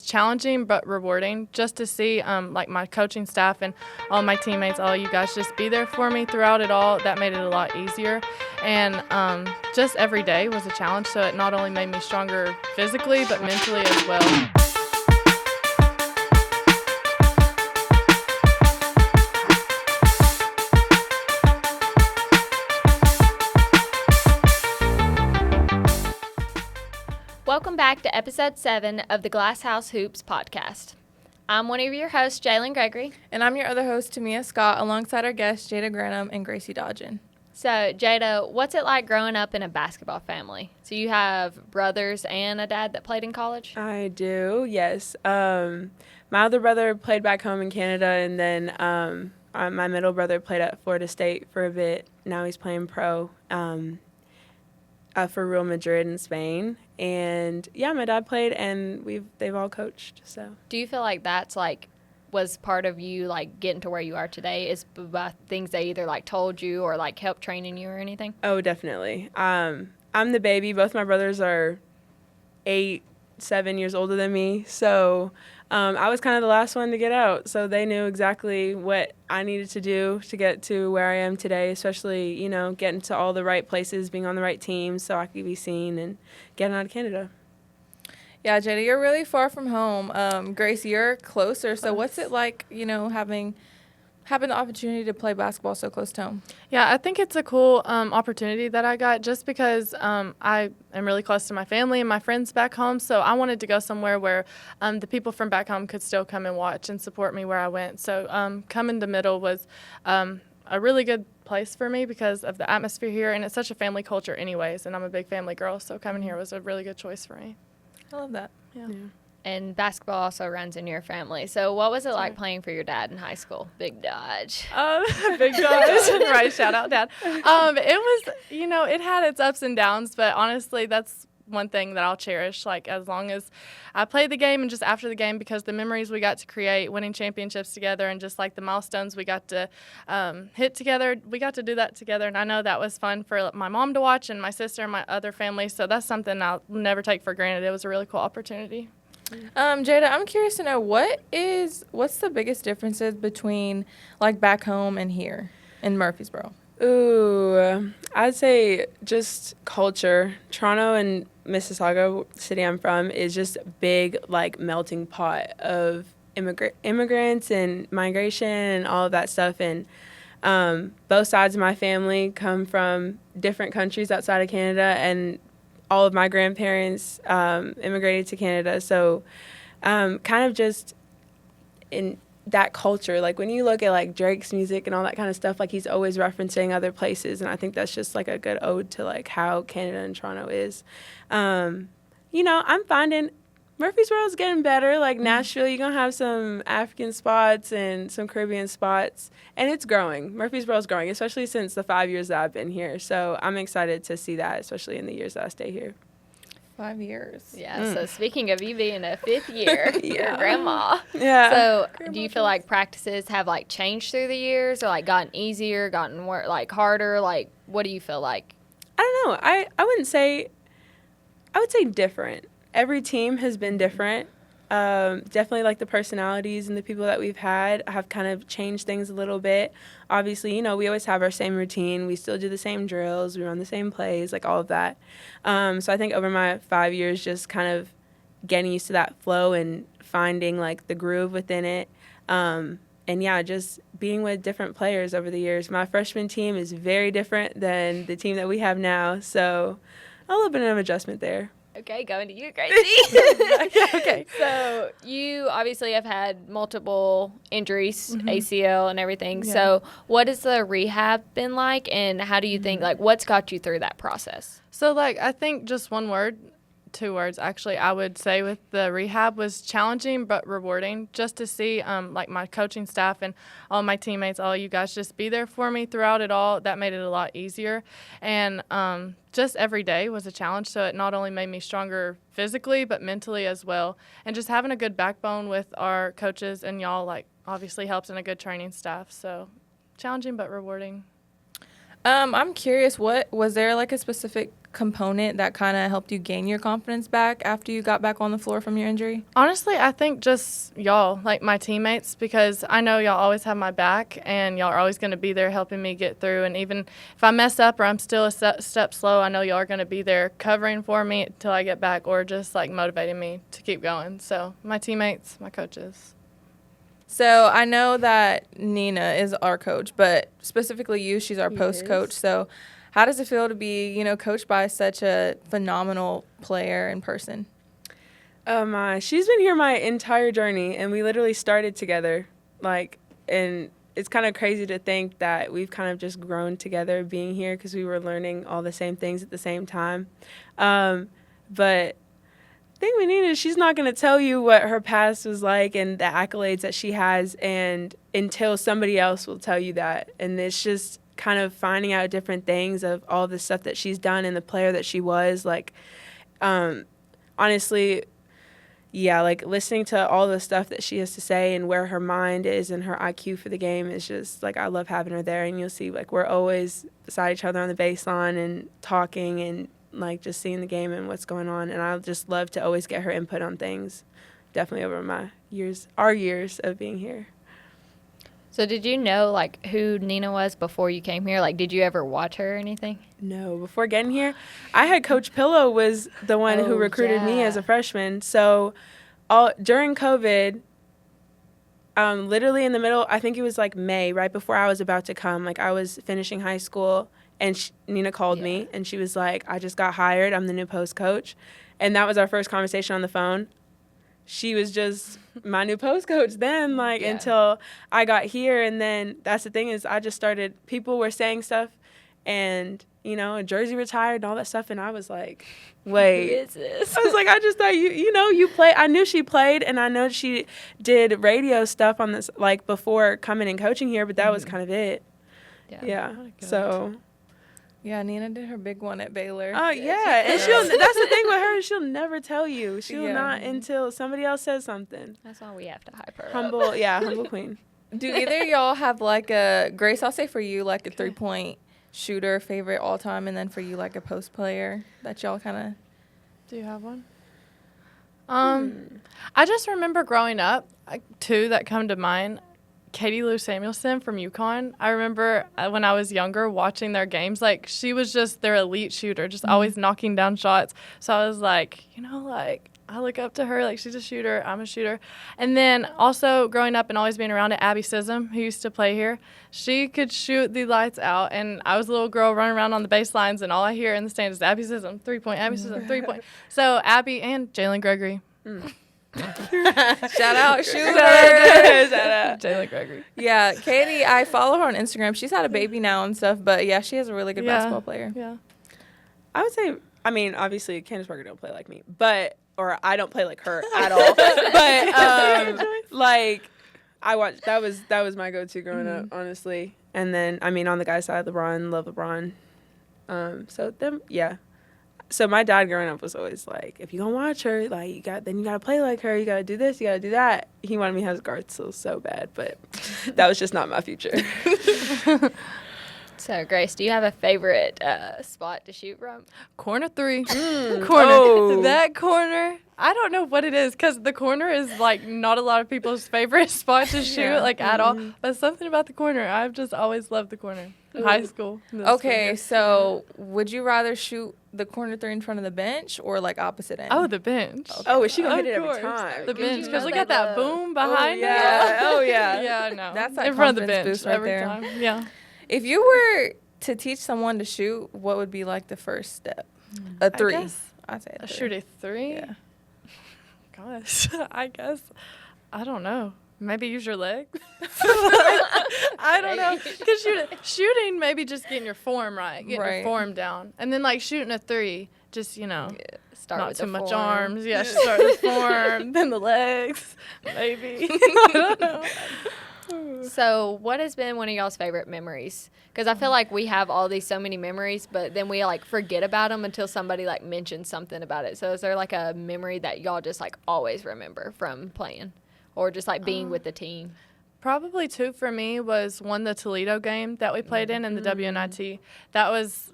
challenging but rewarding just to see like my coaching staff and all my teammates, all you guys just be there for me throughout it all. That made it a lot easier. And just every day was a challenge, so it not only made me stronger physically but mentally as well. Welcome back to episode 7 of the Glass House Hoops podcast. I'm one of your hosts, Jalynn Gregory. And I'm your other host, Tamia Scott, alongside our guests, Jada Grannum and Gracie Dodgen. So, Jada, what's it like growing up in a basketball family? So you have brothers and a dad that played in college? I do, yes. My other brother played back home in Canada, and then my middle brother played at Florida State for a bit. Now he's playing pro for Real Madrid in Spain. And yeah, my dad played, and they've all coached. So, do you feel like that's was part of you getting to where you are today? Is by things they either told you or helped training you or anything? Oh, definitely. I'm the baby. Both my brothers are 8, 7 years older than me. So I was kind of the last one to get out. So they knew exactly what I needed to do to get to where I am today, especially, getting to all the right places, being on the right teams so I could be seen and getting out of Canada. Yeah, Jada, you're really far from home. Grace, you're closer. So what's it like, having the opportunity to play basketball so close to home? Yeah, I think it's a cool opportunity that I got just because I am really close to my family and my friends back home. So I wanted to go somewhere where the people from back home could still come and watch and support me where I went. So coming to Middle was a really good place for me because of the atmosphere here. And it's such a family culture anyways. And I'm a big family girl. So coming here was a really good choice for me. I love that. Yeah. And basketball also runs in your family. So what was it like playing for your dad in high school? Big Dodge. Big Dodge. Right, shout out, Dad. It was, it had its ups and downs, but honestly, that's one thing that I'll cherish, as long as I played the game and just after the game, because the memories we got to create, winning championships together and just the milestones we got to hit together, we got to do that together. And I know that was fun for my mom to watch and my sister and my other family. So that's something I'll never take for granted. It was a really cool opportunity. Jada, I'm curious to know what's the biggest differences between back home and here in Murfreesboro? Ooh, I'd say just culture. Toronto and Mississauga, city I'm from, is just a big melting pot of immigrants and migration and all of that stuff. And both sides of my family come from different countries outside of Canada, and all of my grandparents immigrated to Canada. So kind of just in that culture, when you look at Drake's music and all that kind of stuff, he's always referencing other places. And I think that's just a good ode to how Canada and Toronto is. I'm finding Murfreesboro is getting better. Nashville, you're going to have some African spots and some Caribbean spots. And it's growing. Murfreesboro is growing, especially since the 5 years that I've been here. So I'm excited to see that, especially in the years that I stay here. 5 years. Yeah, so speaking of you being a fifth year, your grandma. Yeah. So do you feel like practices have changed through the years or gotten easier, gotten more harder? What do you feel like? I don't know. I would say different. Every team has been different. Definitely the personalities and the people that we've had have kind of changed things a little bit. Obviously, we always have our same routine. We still do the same drills. We run the same plays, all of that. So I think over my 5 years, just kind of getting used to that flow and finding the groove within it. And yeah, just being with different players over the years. My freshman team is very different than the team that we have now. So a little bit of adjustment there. Okay, going to you, Gracie. Okay. So you obviously have had multiple injuries, ACL and everything. Yeah. So what has the rehab been like, and how do you think, what's got you through that process? So, I think just one word, 2 words actually, I would say with the rehab was challenging but rewarding just to see my coaching staff and all my teammates, all you guys just be there for me throughout it all. That made it a lot easier. And just every day was a challenge, so it not only made me stronger physically but mentally as well. And just having a good backbone with our coaches and y'all obviously helps, and a good training staff. So challenging but rewarding. I'm curious, what was there like a specific component that kind of helped you gain your confidence back after you got back on the floor from your injury? Honestly, I think just y'all, like my teammates, because I know y'all always have my back and y'all are always going to be there helping me get through. And even if I mess up or I'm still a step slow, I know y'all are going to be there covering for me until I get back or just like motivating me to keep going. So my teammates, my coaches. So I know that Nina is our coach, but specifically you, she's our post coach. So how does it feel to be, coached by such a phenomenal player in person? She's been here my entire journey, and we literally started together. And it's kind of crazy to think that we've kind of just grown together being here because we were learning all the same things at the same time. But the thing with Nina is she's not going to tell you what her past was like and the accolades that she has, and until somebody else will tell you that. And it's just kind of finding out different things of all the stuff that she's done and the player that she was. Honestly, yeah, listening to all the stuff that she has to say and where her mind is and her IQ for the game is just, I love having her there. And you'll see, we're always beside each other on the baseline and talking and, just seeing the game and what's going on. And I just love to always get her input on things, definitely over our years of being here. So did you know, who Nina was before you came here? Did you ever watch her or anything? No. Before getting here, I had Coach Pillow was the one who recruited me as a freshman. So during COVID, literally in the middle, I think it was May, right before I was about to come. I was finishing high school, and Nina called me, and she was like, I just got hired. I'm the new post coach. And that was our first conversation on the phone. She was just my new post coach then, until I got here. And then that's the thing is I just started, people were saying stuff and, Jersey retired and all that stuff. And I was like, wait. Who is this? I was like, I just thought you play. I knew she played and I know she did radio stuff on this, before coming and coaching here, but that was kind of it. Yeah. So. Yeah, Nina did her big one at Baylor. Oh, yeah. And that's the thing with her. She'll never tell you. She'll not until somebody else says something. That's why we have to hype her humble, up. Yeah, humble queen. Do either of y'all have Grace, I'll say for you, a 3-point shooter favorite all time, and then for you, a post player that y'all kind of. Do you have one? I just remember growing up, two that come to mind. Katie Lou Samuelson from UConn. I remember when I was younger watching their games, she was just their elite shooter, just always knocking down shots. So I was I look up to her, she's a shooter, I'm a shooter. And then also growing up and always being around it, Abby Sissom, who used to play here, she could shoot the lights out. And I was a little girl running around on the baselines, and all I hear in the stands is Abby Sissom, 3-point, Abby Sissom, 3-point. So Abby and Jalynn Gregory. Shout out shooter. Shout out Jada Gregory. Yeah, Katie, I follow her on Instagram. She's had a baby now and stuff, but yeah, she is a really good basketball player. Yeah. I would say, obviously Candace Parker don't play like me, or I don't play like her at all. But I watched, that was my go-to growing up, honestly. And then on the guys' side, LeBron, love LeBron. So them, yeah. So my dad growing up was always if you gonna watch her, you gotta play like her. You gotta do this. You gotta do that. He wanted me to have guard skills so bad, but that was just not my future. So Grace, do you have a favorite spot to shoot from? Corner 3. Corner. Oh. That corner. I don't know what it is because the corner is not a lot of people's favorite spot to shoot at all. But something about the corner. I've just always loved the corner. High school. Okay, so would you rather shoot the corner 3 in front of the bench or Oh, opposite end? the bench. Okay. Oh, is she gonna hit it Of every course. time? The bench because know we got that boom behind yeah. Oh, yeah. Yeah, no. That's that in front of the confidence bench boost right every there. time. Yeah. If you were to teach someone to shoot, what would be the first step? A 3. I'd say a 3. Shoot a 3. Yeah. Gosh, I guess. I don't know. Maybe use your legs. I don't know. Because shooting, maybe just getting your form right, getting your form down. And then, shooting a 3, just, Start not with too the much form. arms. Yeah, start with the form, then the legs, maybe. I don't know. So what has been one of y'all's favorite memories? Because I feel like we have all these so many memories, but then we forget about them until somebody mentions something about it. So is there a memory that y'all just always remember from playing, or just being with the team? Probably two for me was one, the Toledo game that we played in the WNIT. That was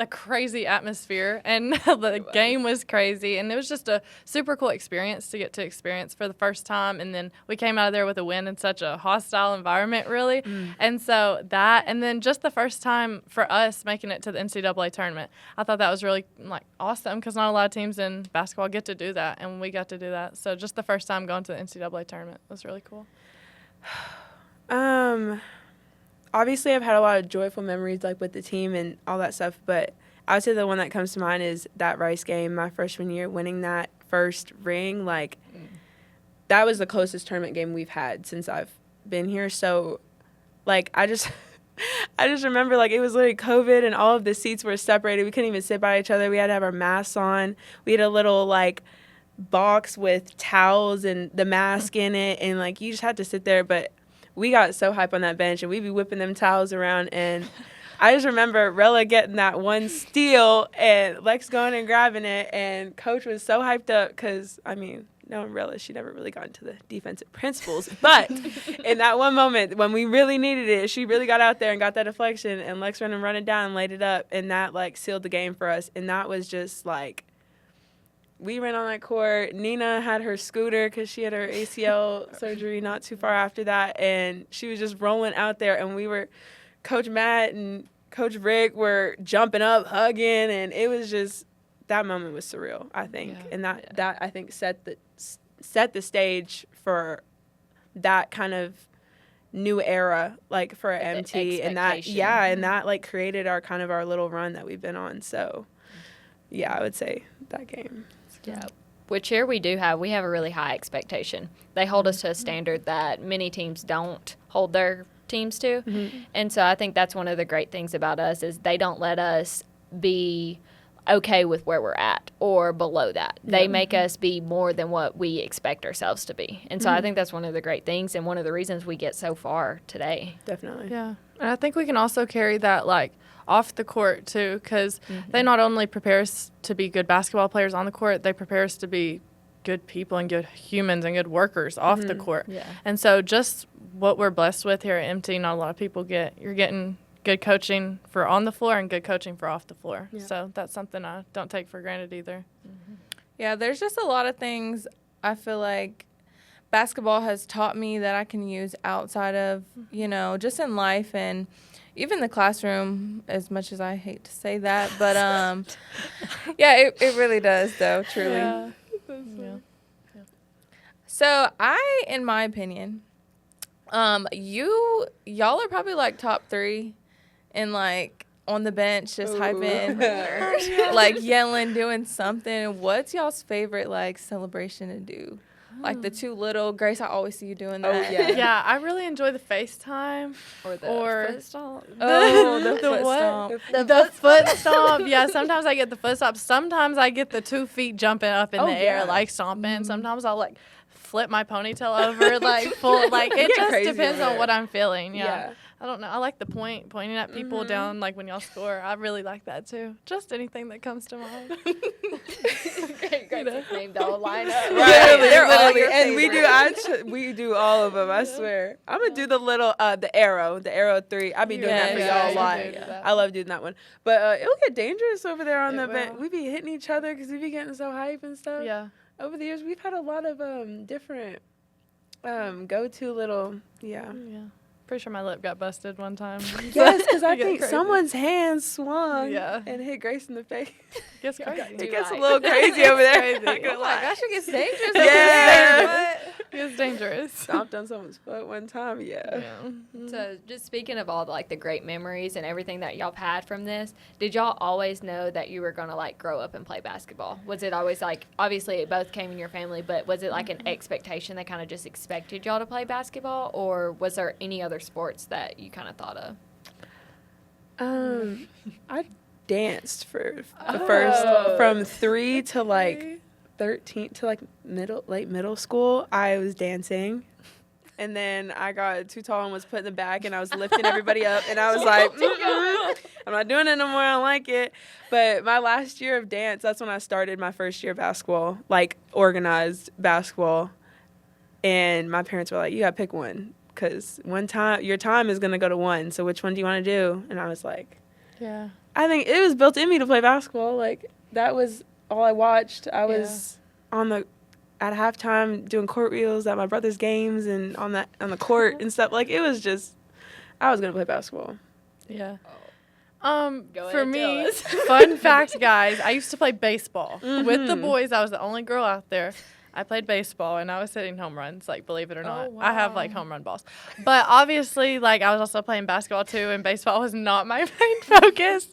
a crazy atmosphere, and the game was crazy, and it was just a super cool experience to get to experience for the first time. And then we came out of there with a win in such a hostile environment, really. And so that, and then just the first time for us making it to the NCAA tournament, I thought that was really awesome, because not a lot of teams in basketball get to do that, and we got to do that. So just the first time going to the NCAA tournament was really cool. Obviously, I've had a lot of joyful memories with the team and all that stuff, but I would say the one that comes to mind is that Rice game my freshman year, winning that first ring. That was the closest tournament game we've had since I've been here. So, I just remember it was literally COVID and all of the seats were separated. We couldn't even sit by each other. We had to have our masks on. We had a little box with towels and the mask in it, and you just had to sit there. But we got so hype on that bench, and we'd be whipping them towels around. And I just remember Rella getting that one steal and Lex going and grabbing it. And Coach was so hyped up because, knowing Rella, she never really got into the defensive principles. But in that one moment when we really needed it, she really got out there and got that deflection. And Lex ran and run it down and laid it up. And that, sealed the game for us. And that was just, we ran on that court. Nina had her scooter because she had her ACL surgery not too far after that, and she was just rolling out there. And Coach Matt and Coach Rick were jumping up, hugging, and it was just, that moment was surreal, I think, and that I think set the stage for that kind of new era, for MT, and that created our little run that we've been on. So, yeah, I would say that game. Yeah. Which here we have a really high expectation. They hold us to a standard that many teams don't hold their teams to. And so I think that's one of the great things about us is they don't let us be okay with where we're at or below that. They make us be more than what we expect ourselves to be. And so I think that's one of the great things and one of the reasons we get so far today. Definitely. Yeah. And I think we can also carry that off the court too, because they not only prepare us to be good basketball players on the court, they prepare us to be good people and good humans and good workers off the court. Yeah. And so just what we're blessed with here at MT, not a lot of people get. You're getting good coaching for on the floor and good coaching for off the floor. Yeah. So that's something I don't take for granted either. Yeah, there's just a lot of things I feel like basketball has taught me that I can use outside of, just in life and even the classroom, as much as I hate to say that. But, yeah, it really does, though, truly. Yeah. So in my opinion, y'all are probably top 3 in on the bench, just hyping, yelling, doing something. What's y'all's favorite celebration to do? The two little, Grace, I always see you doing that. Oh, yeah. Yeah, I really enjoy the FaceTime. Or the foot stomp. Oh, the foot stomp. The foot stomp. Yeah, sometimes I get the foot stomp. Sometimes I get the 2 feet jumping up in the air, stomping. Sometimes I'll, flip my ponytail over, full. It just depends on what I'm feeling. Yeah. I don't know. I like the pointing at people down, when y'all score. I really like that, too. Just anything that comes to mind. Great name, though. Line up. Right. They're all your and we do all of them, I swear. I'm going to do the little, the arrow 3. I'll be doing that for y'all a lot. I love doing that one. But it'll get dangerous over there on the bench. We be hitting each other because we be getting so hype and stuff. Yeah. Over the years, we've had a lot of different go-to little, Yeah. Pretty sure my lip got busted one time. Yes, because I think someone's hand swung and hit Grace in the face. It gets crazy. It gets a little crazy over there. Oh my gosh, it gets dangerous. Yeah. It gets dangerous. Stomped on someone's foot one time, So just speaking of all the great memories and everything that y'all had from this, did y'all always know that you were going to grow up and play basketball? Was it always obviously it both came in your family, but was it an expectation that kind of just expected y'all to play basketball, or was there any other sports that you kind of thought of? I danced for the first from 3 to 13 to late middle school. I was dancing, and then I got too tall and was put in the back, and I was lifting everybody up, and I was like, I'm not doing it no more. I don't like it. But my last year of dance, that's when I started my first year of basketball, organized basketball, and my parents were like, you gotta pick one. because your time is going to go to one. So which one do you want to do? And I was like, Yeah. I think it was built in me to play basketball. Like, that was all I watched. I was at halftime doing court wheels at my brother's games and on the court and stuff. Like, it was just, I was going to play basketball. Yeah. Go For ahead, tell me, us. fun fact, guys, I used to play baseball with the Mhm. boys. I was the only girl out there. I played baseball, and I was hitting home runs, like, believe it or not. I have, like, home run balls. But obviously, like, I was also playing basketball, too, and baseball was not my main focus.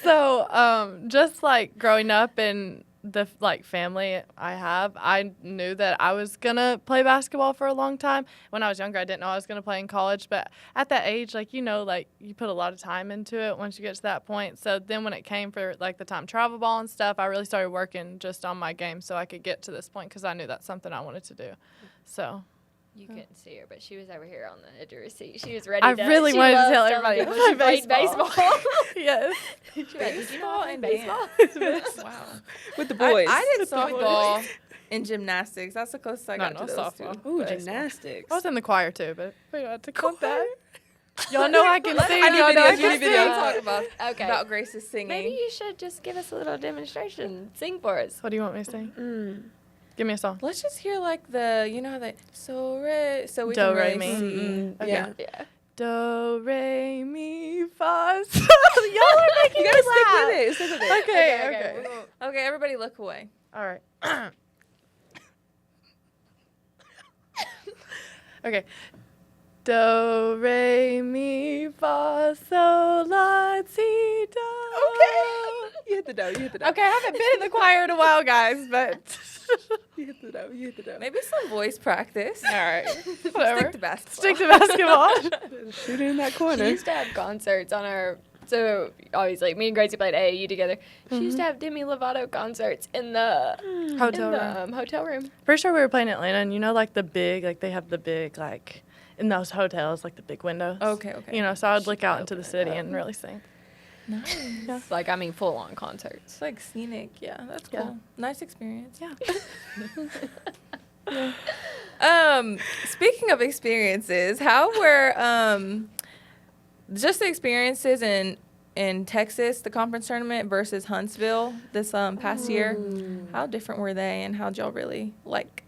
So, just, like, growing up in the, like, family I knew that I was going to play basketball for a long time. When I was younger, I didn't know I was going to play in college. But at that age, like, like, you put a lot of time into it once you get to that point. So then when it came for, like, the time travel ball and stuff, I really started working just on my game so I could get to this point because I knew that's something I wanted to do. So. You couldn't see her, but she was over here on the edge of her seat. She was ready I to. really she wanted to loves tell telling everybody people she I played played baseball. Yes. She's like, did you know I played Baseball baseball? Wow. With the boys. I did the boys. softball and gymnastics. That's the closest I got No, to those softball. two. Ooh, But- gymnastics. I was in the choir, too, but we had to cut that. Y'all know I can sing. I need Y'all know I videos. can We need sing. videos. Talk about Okay. about Grace's singing. Maybe you should just give us a little demonstration. Sing for us. What do you want me to sing? Mm. Give me a song. Let's just hear like the how they so we Do, can re, really mi. see. Mm-mm. Okay. Yeah. Yeah. Do, re, mi, fa, sol. Y'all are making You me gotta stick laugh. with it. Stick with it. Okay. Okay, everybody look away. All right. Okay. Do, re, mi, fa, sol, la, si, do. Okay. You hit the dough. You hit the dough. Okay, I haven't been in the choir in a while, guys, but. You hit the dough. You hit the dough. Maybe some voice practice. All right. Whatever. Stick to basketball. Stick to basketball. Shoot it in that She corner. used to have concerts on her. So obviously, me and Gracie played AAU together. She used to have Demi Lovato concerts in the Hotel room. hotel room. Pretty sure we were playing Atlanta, and like the big, like they have the big, like in those hotels, like the big windows. Okay. So I would look out into open the it city up. and really sing. Nice. Like, I mean, full on concerts. It's like scenic. Yeah, that's Yeah. cool. Nice experience. Yeah. Speaking of experiences, how were just the experiences in Texas, the conference tournament versus Huntsville this past year? How different were they, and how'd y'all really like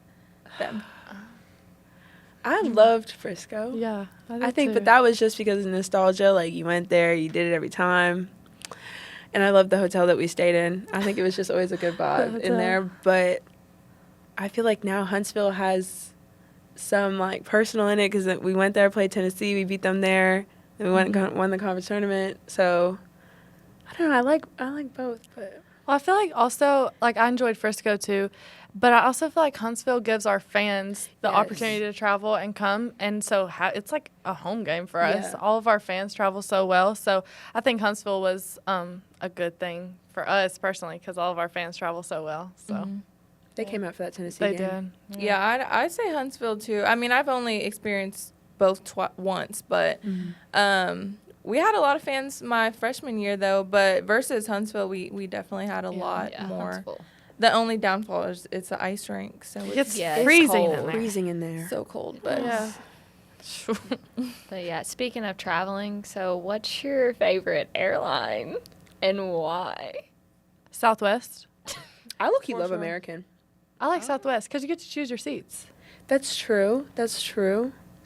them? I loved Frisco. Yeah. I think, but that was just because of nostalgia. Like, you went there, you did it every time. And I loved the hotel that we stayed in. I think it was just always a good vibe in hotel. there. But I feel like now Huntsville has some, like, personal in it because we went there, played Tennessee, we beat them there, and we won the conference tournament. So, I don't know. I like both, but Well, I feel like also, like, I enjoyed Frisco too, but I also feel like Huntsville gives our fans the Yes. opportunity to travel and come. And so it's like a home game for us. Yeah. All of our fans travel so well. So I think Huntsville was a good thing for us personally because all of our fans travel so well. So they came out for that Tennessee they game. did. Yeah, I'd say Huntsville too. I mean, I've only experienced both once, but we had a lot of fans my freshman year though. But versus Huntsville, we definitely had a lot more. Huntsville. The only downfall is it's an ice rink, so It's Yeah, it's freezing in cold. there. Freezing in there. so cold. But Yeah. But yeah, speaking of traveling, so what's your favorite airline and why? Southwest. I low-key For love sure. American. I like Southwest because you get to choose your seats. That's true.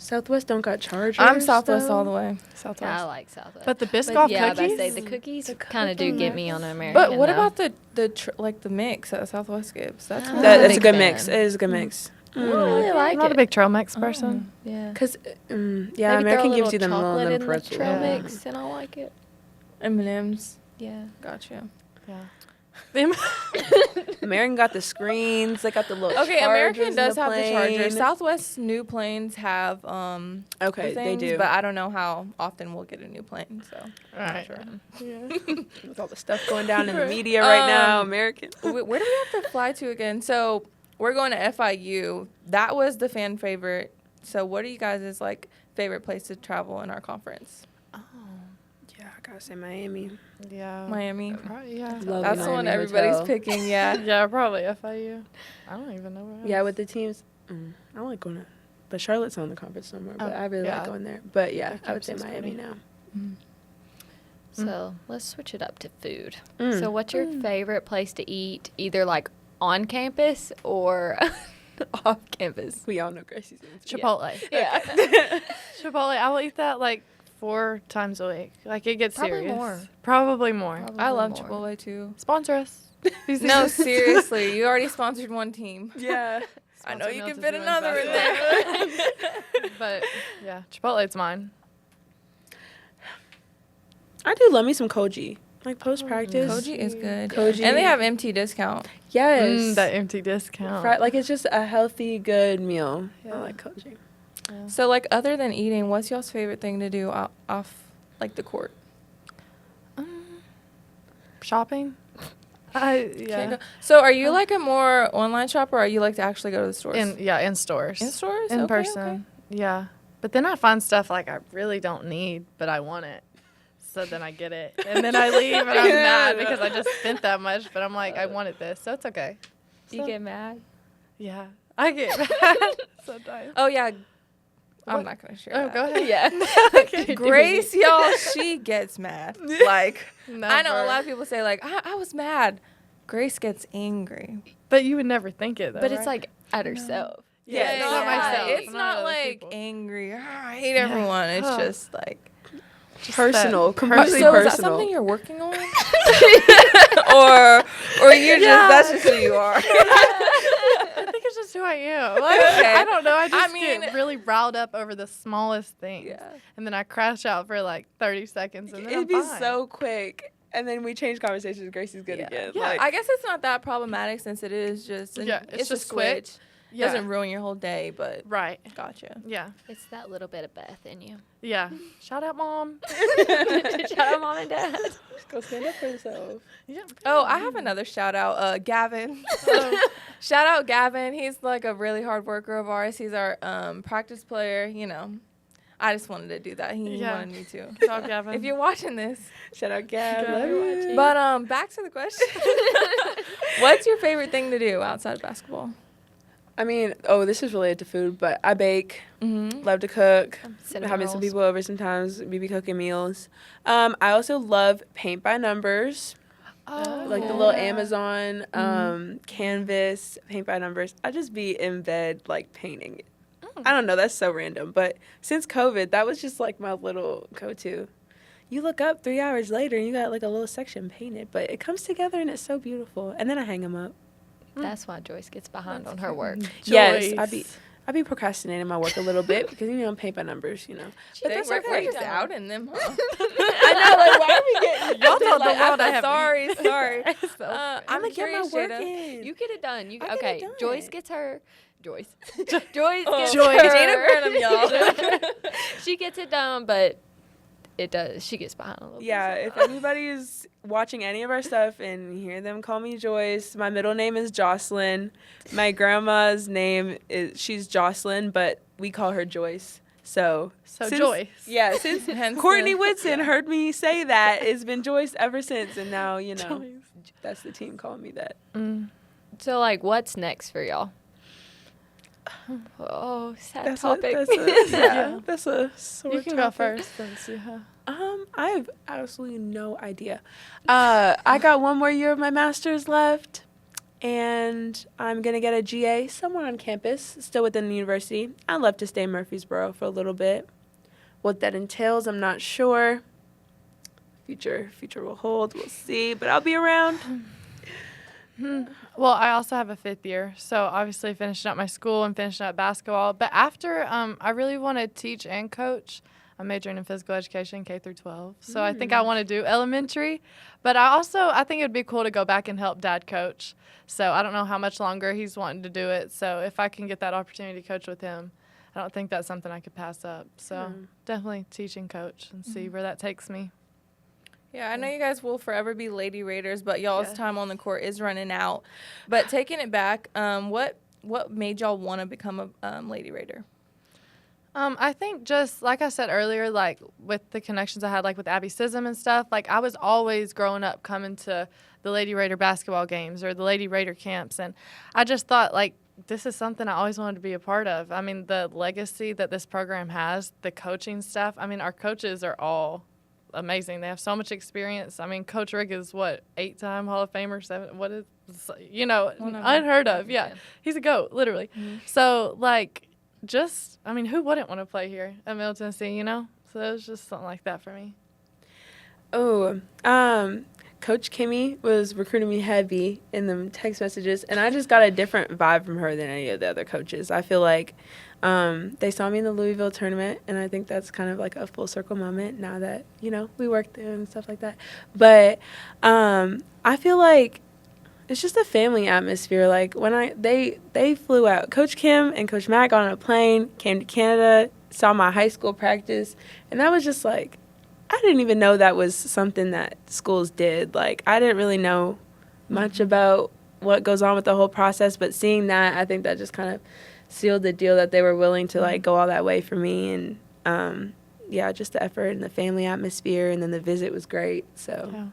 Southwest don't got chargers. I'm Southwest though. all the way. Southwest. Yeah, I like Southwest. But the But Biscoff yeah, cookies. I say the cookies kind of do get me on an American. But what though. about the mix that Southwest gives? That's Ah. what That's a Big good fan. mix. It is a good mix. I don't really like I'm not it. a big trail mix person. Yeah. Cause yeah, Maybe American throw a gives you little them chocolate little in the pretzels. trail Yeah. mix, and I like it. M&M's. Yeah. Gotcha. Yeah. American got the screens. They got the little. Okay, chargers American in does have the charger. plane. Southwest's new planes have Okay, the they things, do. but I don't know how often we'll get a new plane. So All right. sure. With all the stuff going down in the media right now, American. Where do we have to fly to again? So we're going to FIU. That was the fan favorite. So what are you guys' like favorite place to travel in our conference? Yeah, I gotta say Miami. Yeah. Miami. Yeah. Love That's the one Miami everybody's Hotel. picking. Yeah. Yeah, probably FIU. I don't even know where. Yeah, with the teams. I like going to But Charlotte's on the conference somewhere. But I really yeah. like going there. But yeah, I would say Campus is Miami pretty. now. So let's switch it up to food. Mm. So what's your favorite place to eat, either like on campus or off campus? We all know Gracie's answer. Chipotle. Yeah. Chipotle. I will eat that like 4 times a week. Like it gets Probably serious. more. Probably more. I love more. Chipotle too. Sponsor us. No, seriously, you already sponsored one team. Yeah. I know Sponsor you Mills can is fit doing another in fabulous. there. But yeah, Chipotle's mine. I do love me some koji. Like post-practice. Koji is good. Koji. And they have MT discount. Yes. That empty discount. Like, it's just a healthy, good meal. I like koji. So, like, other than eating, what's y'all's favorite thing to do off, like, the court? Shopping. Can't go- So, are you, like, a more online shopper, or you like to actually go to the stores? In stores. In stores? In Okay, person. okay. Yeah. But then I find stuff like I really don't need, but I want it. So then I get it. And then I leave and I'm mad because I just spent that much, but I'm like, I wanted this. So it's okay. You get mad? Yeah. I get mad sometimes. Oh, yeah. I'm not going to share that. Go ahead. Yeah. Grace, y'all, she gets mad. Like, I know a Never. lot of people say, like, I was mad. Grace gets angry. But you would never think it, though. But it's right? like at herself. Yeah, it's not not myself. It's Not not other like people. angry. I hate everyone. It's Ugh. just like. Personal. Completely So is that personal. something you're working on? or you're just that's just who you are. I think it's just who I am. Like, Okay. I don't know. I just mean- get really riled up over the smallest things. Yeah. And then I crash out for like 30 seconds and then It'd I'm be fine. so quick. And then we change conversations. Gracie's good again. Yeah, Like, I guess it's not that problematic since it is just Yeah, it's a just quick. switch. Yeah. Doesn't ruin your whole day, but Right. gotcha. Yeah. It's that little bit of Beth in you. Yeah. Shout out, Mom. Shout out mom and dad. just go stand up for yourself. Yeah. Oh, I have another shout out, Gavin. Shout out Gavin. He's like a really hard worker of ours. He's our practice player. You know, I just wanted to do that. He Yeah. wanted me to. Shout out, Gavin. If you're watching this, Shout out, Gab. Gab, Love you're you. but back to the question. What's your favorite thing to do outside of basketball? I mean, this is related to food, but I bake. Mm-hmm. Love to cook. Cinnamon Having some rolls. people over sometimes. We be cooking meals. I also love paint by numbers. Oh, Like the little Amazon canvas, paint by numbers. I just be in bed, like, painting. I don't know. That's so random. But since COVID, that was just, like, my little go-to. You look up 3 hours later, and you got, like, a little section painted. But it comes together, and it's so beautiful. And then I hang them up. That's why Joyce gets behind on her work. Yes, Joyce. I be procrastinating my work a little bit because, I'm paint by numbers, But that's we're okay. just out in them, huh? I know, like, why are we getting... Y'all told the world I have. Sorry. I'm going to get my work in. You get it done. You I get it okay? done. Joyce gets her. Joyce. Joyce Oh, gets Joyce. her. Jada Grannum, y'all. She gets it done, but it does. She gets behind a little Yeah, bit. if anybody's watching any of our stuff and you hear them call me Joyce, my middle name is Jocelyn. My grandma's name she's Jocelyn, but we call her Joyce. So Joyce. Yeah, since Hence Courtney the- Whitson heard me say that, it's been Joyce ever since, and now, Joyce. that's the team calling me that. So, like, what's next for y'all? Oh, sad That's topic. that's a sore You can go topic. first since you have. I have absolutely no idea. I got one more year of my master's left, and I'm going to get a GA somewhere on campus, still within the university. I'd love to stay in Murfreesboro for a little bit. What that entails, I'm not sure. Future will hold. We'll see, but I'll be around. Well, I also have a 5th year, so obviously finishing up my school and finishing up basketball. But after, I really want to teach and coach. I'm majoring in physical education, K through 12. So I think I want to do elementary. But I think it would be cool to go back and help Dad coach. So I don't know how much longer he's wanting to do it. So if I can get that opportunity to coach with him, I don't think that's something I could pass up. So definitely teach and coach and see where that takes me. Yeah, I know you guys will forever be Lady Raiders, but y'all's Yes. time on the court is running out. But taking it back, what made y'all want to become a Lady Raider? I think just like I said earlier, like with the connections I had, like with Abby Sism and stuff, like I was always growing up coming to the Lady Raider basketball games or the Lady Raider camps, and I just thought like this is something I always wanted to be a part of. I mean, the legacy that this program has, the coaching staff. I mean, our coaches are all amazing. They have so much experience. I mean, Coach Rick is 8-time Hall of Famer, 7. What is, unheard of. Yeah, he's a GOAT, literally. So who wouldn't want to play here at Middle Tennessee? So it was just something like that for me. Oh, Coach Kimmy was recruiting me heavy in the text messages, and I just got a different vibe from her than any of the other coaches. I feel like they saw me in the Louisville tournament, and I think that's kind of like a full circle moment now that, we worked there and stuff like that. But I feel like it's just a family atmosphere. Like when they flew out, Coach Kim and Coach Mack got on a plane, came to Canada, saw my high school practice, and that was just like, I didn't even know that was something that schools did. Like, I didn't really know much about what goes on with the whole process, but seeing that, I think that just kind of sealed the deal that they were willing to, go all that way for me. And, just the effort and the family atmosphere, and then the visit was great. So,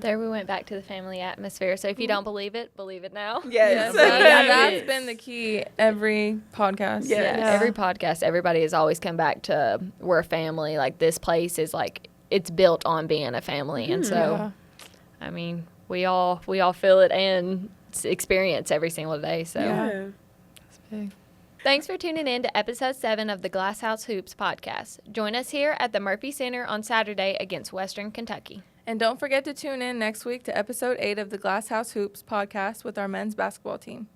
There we went back to the family atmosphere. So if you don't believe it now. Yes. That's been the key every podcast. Yes. Every podcast, everybody has always come back to we're a family. Like, this place is it's built on being a family. And so, I mean, we all feel it and experience every single day. So That's big. Thanks for tuning in to episode 7 of the Glass House Hoops podcast. Join us here at the Murphy Center on Saturday against Western Kentucky. And don't forget to tune in next week to episode 8 of the Glass House Hoops podcast with our men's basketball team.